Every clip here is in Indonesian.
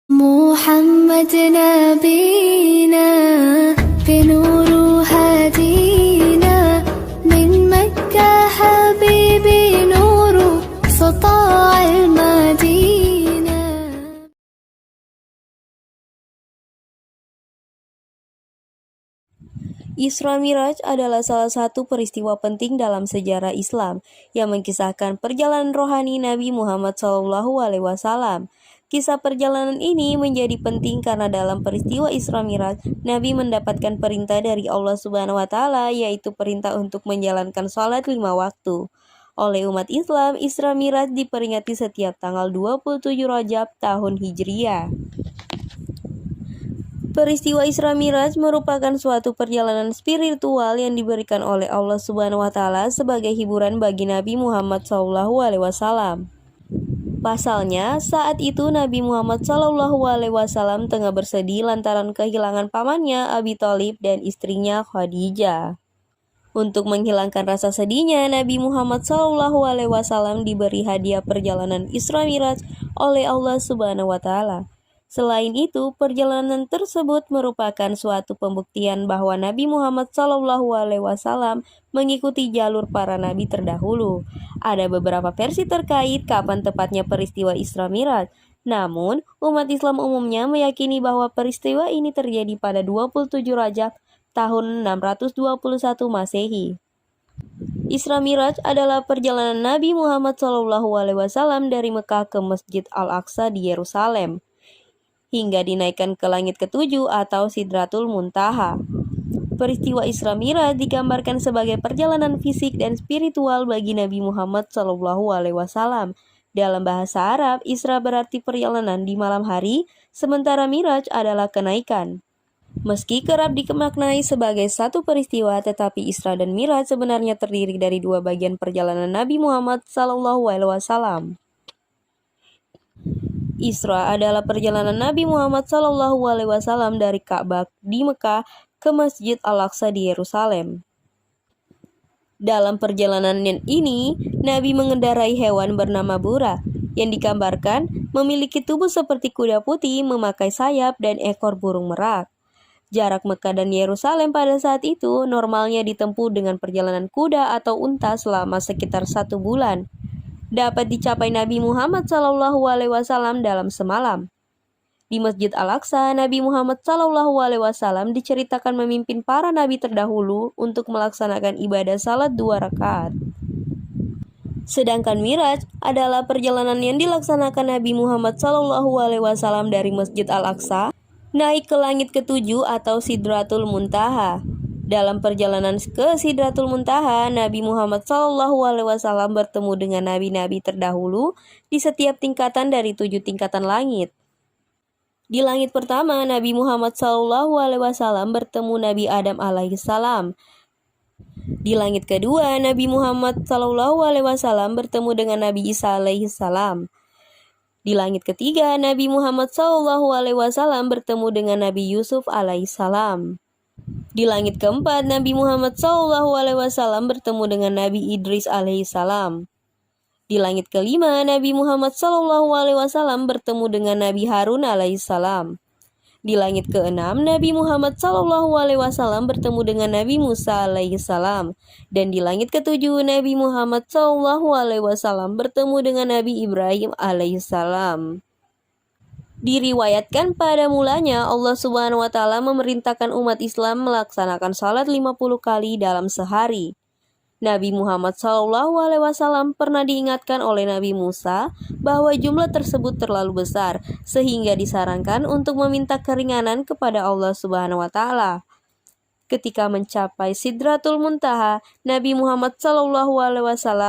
محمد نبينا بنور هدينا من مكة حبيبي نور سطاع المدينة. Isra Miraj adalah salah satu peristiwa penting dalam sejarah Islam yang mengisahkan perjalanan rohani Nabi Muhammad SAW. Kisah perjalanan ini menjadi penting karena dalam peristiwa Isra Miraj, Nabi mendapatkan perintah dari Allah Subhanahu wa Ta'ala, yaitu perintah untuk menjalankan sholat 5 waktu. Oleh umat Islam, Isra Miraj diperingati setiap tanggal 27 Rajab tahun Hijriah. Peristiwa Isra Miraj merupakan suatu perjalanan spiritual yang diberikan oleh Allah Subhanahu wa Ta'ala sebagai hiburan bagi Nabi Muhammad SAW. Pasalnya, saat itu Nabi Muhammad SAW tengah bersedih lantaran kehilangan pamannya Abi Thalib dan istrinya Khadijah. Untuk menghilangkan rasa sedihnya, Nabi Muhammad SAW diberi hadiah perjalanan Isra Miraj oleh Allah Subhanahu wa Ta'ala. Selain itu, perjalanan tersebut merupakan suatu pembuktian bahwa Nabi Muhammad SAW mengikuti jalur para nabi terdahulu. Ada beberapa versi terkait kapan tepatnya peristiwa Isra Miraj. Namun, umat Islam umumnya meyakini bahwa peristiwa ini terjadi pada 27 Rajab tahun 621 Masehi. Isra Miraj adalah perjalanan Nabi Muhammad SAW dari Mekah ke Masjid Al-Aqsa di Yerusalem, hingga dinaikkan ke langit ketujuh atau Sidratul Muntaha. Peristiwa Isra Miraj digambarkan sebagai perjalanan fisik dan spiritual bagi Nabi Muhammad SAW. Dalam bahasa Arab, Isra berarti perjalanan di malam hari, sementara Miraj adalah kenaikan. Meski kerap dimaknai sebagai satu peristiwa, tetapi Isra dan Miraj sebenarnya terdiri dari dua bagian perjalanan Nabi Muhammad SAW. Isra adalah perjalanan Nabi Muhammad SAW dari Ka'bah di Mekah ke Masjid Al-Aqsa di Yerusalem. Dalam perjalanan ini, Nabi mengendarai hewan bernama Buraq, yang digambarkan memiliki tubuh seperti kuda putih, memakai sayap, dan ekor burung merak. Jarak Mekah dan Yerusalem pada saat itu normalnya ditempuh dengan perjalanan kuda atau unta selama sekitar 1 bulan. Dapat dicapai Nabi Muhammad SAW dalam semalam. Di Masjid Al-Aqsa, Nabi Muhammad SAW diceritakan memimpin para nabi terdahulu untuk melaksanakan ibadah salat 2 rakaat. Sedangkan Miraj adalah perjalanan yang dilaksanakan Nabi Muhammad SAW dari Masjid Al-Aqsa naik ke langit ketujuh atau Sidratul Muntaha. Dalam perjalanan ke Sidratul Muntaha, Nabi Muhammad SAW bertemu dengan nabi-nabi terdahulu di setiap tingkatan dari 7 tingkatan langit. Di langit pertama, Nabi Muhammad SAW bertemu Nabi Adam alaihissalam. Di langit kedua, Nabi Muhammad SAW bertemu dengan Nabi Isa alaihissalam. Di langit ketiga, Nabi Muhammad SAW bertemu dengan Nabi Yusuf alaihissalam. Di langit keempat, Nabi Muhammad SAW bertemu dengan Nabi Idris alaihissalam. Di langit kelima, Nabi Muhammad SAW bertemu dengan Nabi Harun alaihissalam. Di langit keenam, Nabi Muhammad SAW bertemu dengan Nabi Musa alaihissalam. Dan di langit ketujuh, Nabi Muhammad SAW bertemu dengan Nabi Ibrahim alaihissalam. Diriwayatkan pada mulanya Allah Subhanahu wa Ta'ala memerintahkan umat Islam melaksanakan salat 50 kali dalam sehari. Nabi Muhammad SAW pernah diingatkan oleh Nabi Musa bahwa jumlah tersebut terlalu besar, sehingga disarankan untuk meminta keringanan kepada Allah Subhanahu wa Ta'ala. Ketika mencapai Sidratul Muntaha, Nabi Muhammad SAW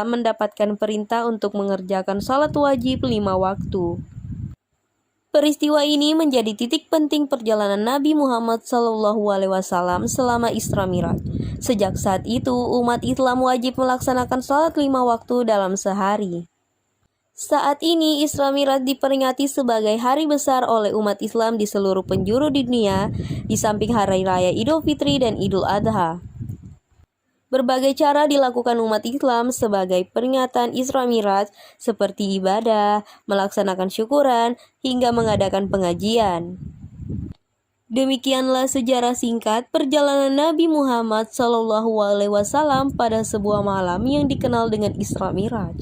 mendapatkan perintah untuk mengerjakan salat wajib 5 waktu. Peristiwa ini menjadi titik penting perjalanan Nabi Muhammad SAW selama Isra Miraj. Sejak saat itu, umat Islam wajib melaksanakan salat 5 waktu dalam sehari. Saat ini, Isra Miraj diperingati sebagai hari besar oleh umat Islam di seluruh penjuru dunia, di samping hari raya Idul Fitri dan Idul Adha. Berbagai cara dilakukan umat Islam sebagai peringatan Isra Miraj seperti ibadah, melaksanakan syukuran, hingga mengadakan pengajian. Demikianlah sejarah singkat perjalanan Nabi Muhammad SAW pada sebuah malam yang dikenal dengan Isra Miraj.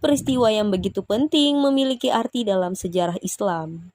Peristiwa yang begitu penting memiliki arti dalam sejarah Islam.